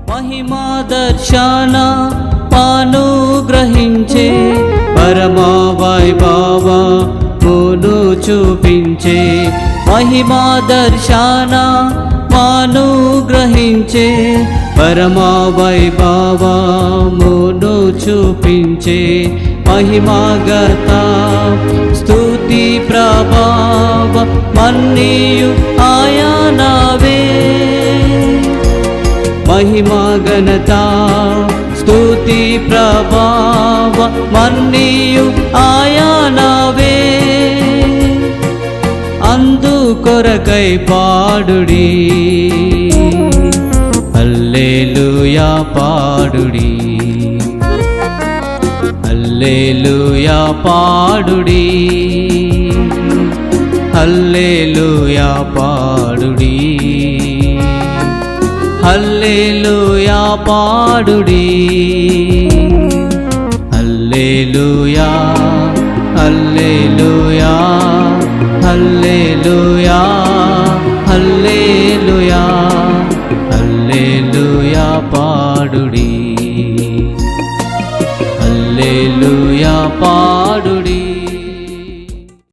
మహిమా దర్శన పానుగ్రహించే పరమా వైభవమును చూపించే మహిమా దర్శన పానుగ్రహించే పరమా వైభవమును చూపించే మహిమాగత స్తుతి ప్రభావ మన్నియు ఆయనవే మహిమా ఘనత స్తుతి ప్రభావ మన్నియు ఆయనవే అందుకొరకై పాడుడి హల్లెలూయా పాడుడి హల్లెలూయా పాడుడి హల్లెలూయా పాడుడి హల్లెలూయా పాడుడి హల్లెలూయా హల్లెలూయా హల్లెలూయా హల్లెలూయా హల్లెలూయా పాడుడి హల్లెలూయా